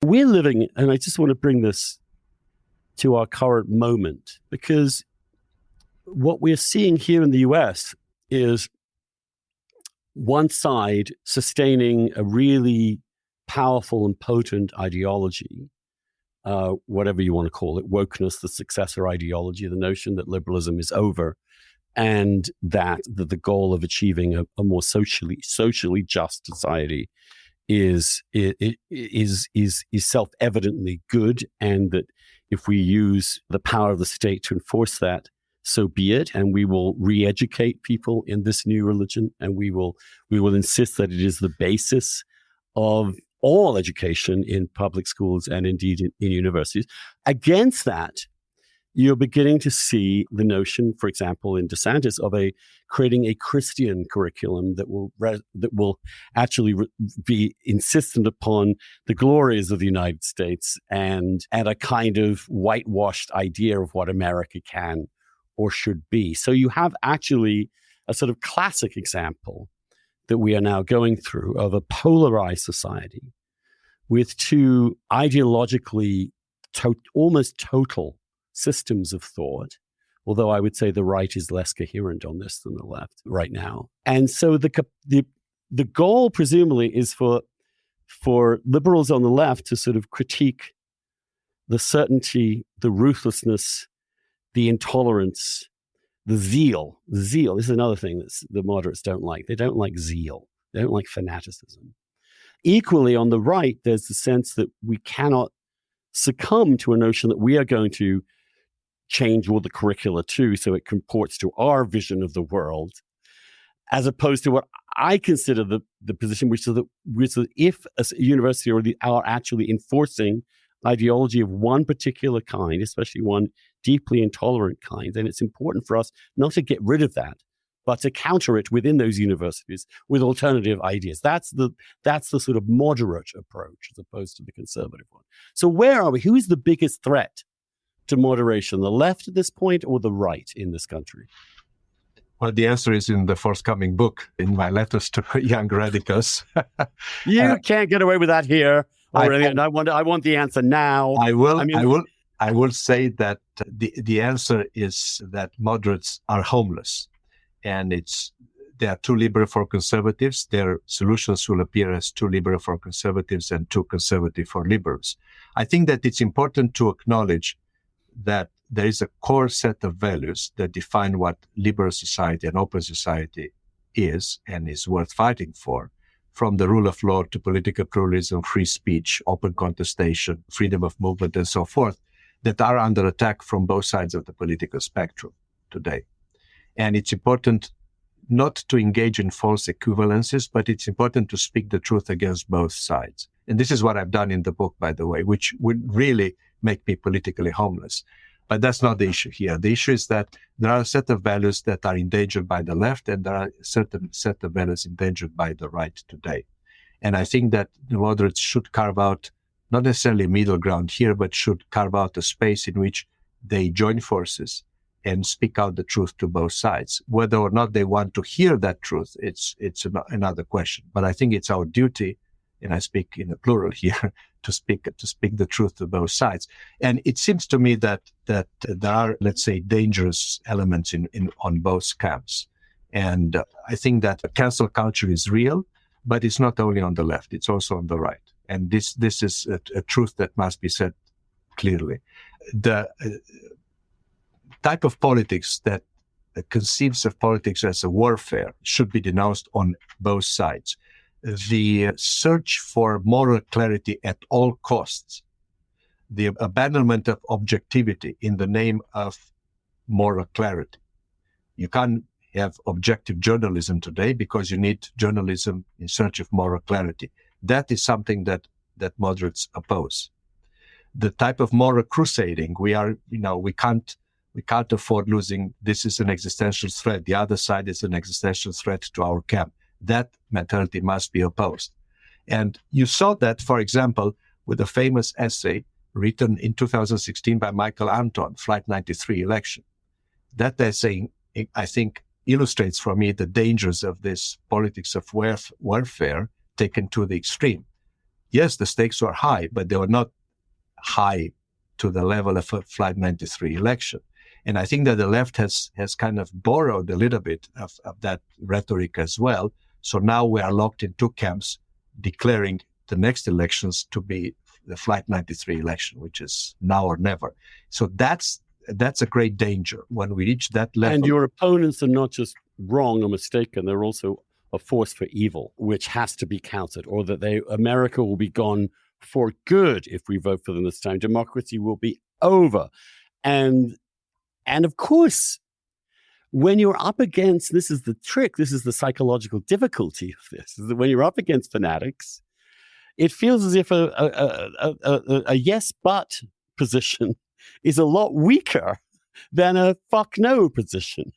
We're living, and I just want to bring this to our current moment, because what we're seeing here in the US is one side sustaining a really powerful and potent ideology, whatever you want to call it, wokeness, the successor ideology, the notion that liberalism is over, and that the goal of achieving a more socially just society is self-evidently good, and that if we use the power of the state to enforce that, so be it, and we will re-educate people in this new religion, and we will insist that it is the basis of all education in public schools and indeed in universities. Against that, you're beginning to see the notion, for example, in DeSantis, of creating a Christian curriculum that will actually be insistent upon the glories of the United States and a kind of whitewashed idea of what America can or should be. So you have actually a sort of classic example that we are now going through of a polarized society with two ideologically almost total systems of thought, although I would say the right is less coherent on this than the left right now. And so the goal presumably is for liberals on the left to sort of critique the certainty, the ruthlessness, the intolerance, the zeal. This is another thing that the moderates don't like. They don't like zeal. They don't like fanaticism. Equally, on the right, there's the sense that we cannot succumb to a notion that we are going to change all the curricula too, so it comports to our vision of the world, as opposed to what I consider the position, which is that if a university are actually enforcing ideology of one particular kind, especially one deeply intolerant kind, then it's important for us not to get rid of that, but to counter it within those universities with alternative ideas. That's the sort of moderate approach as opposed to the conservative one. So where are we? Who is the biggest threat to moderation, the left at this point or the right in this country? Well, the answer is in the forthcoming book, in my letters to young radicals. You can't get away with that here. I want the answer now. I will say that the answer is that moderates are homeless, and they are too liberal for conservatives. Their solutions will appear as too liberal for conservatives and too conservative for liberals. I think that it's important to acknowledge that there is a core set of values that define what liberal society and open society is and is worth fighting for, from the rule of law to political pluralism, free speech, open contestation, freedom of movement, and so forth, that are under attack from both sides of the political spectrum today. And it's important not to engage in false equivalences, but it's important to speak the truth against both sides. And this is what I've done in the book, by the way, which would really make me politically homeless. But that's not the issue here. The issue is that there are a set of values that are endangered by the left, and there are a certain set of values endangered by the right today. And I think that the moderates should carve out, not necessarily middle ground here, but should carve out a space in which they join forces and speak out the truth to both sides. Whether or not they want to hear that truth, it's another question. But I think it's our duty, and I speak in a plural here, to speak the truth to both sides. And it seems to me that there are, let's say, dangerous elements on both camps. And I think that cancel culture is real, but it's not only on the left, it's also on the right. And this is a truth that must be said clearly. The type of politics that conceives of politics as a warfare should be denounced on both sides. The search for moral clarity at all costs, the abandonment of objectivity in the name of moral clarity. You can't have objective journalism today because you need journalism in search of moral clarity. That is something that moderates oppose. The type of moral crusading we can't afford losing. This is an existential threat. The other side is an existential threat to our camp. That mentality must be opposed. And you saw that, for example, with a famous essay written in 2016 by Michael Anton, Flight 93 election. That essay, I think, illustrates for me the dangers of this politics of warfare taken to the extreme. yes, the stakes were high, but they were not high to the level of a Flight 93 election. And I think that the left has kind of borrowed a little bit of that rhetoric as well. So now we are locked in two camps, declaring the next elections to be the Flight 93 election, which is now or never. So that's a great danger when we reach that level. And your opponents are not just wrong or mistaken, they're also a force for evil, which has to be countered, or that America will be gone for good if we vote for them this time. Democracy will be over. And of course, when you're up against, this is the trick, this is the psychological difficulty of this, is that when you're up against fanatics, it feels as if a yes, but position is a lot weaker than a fuck no position.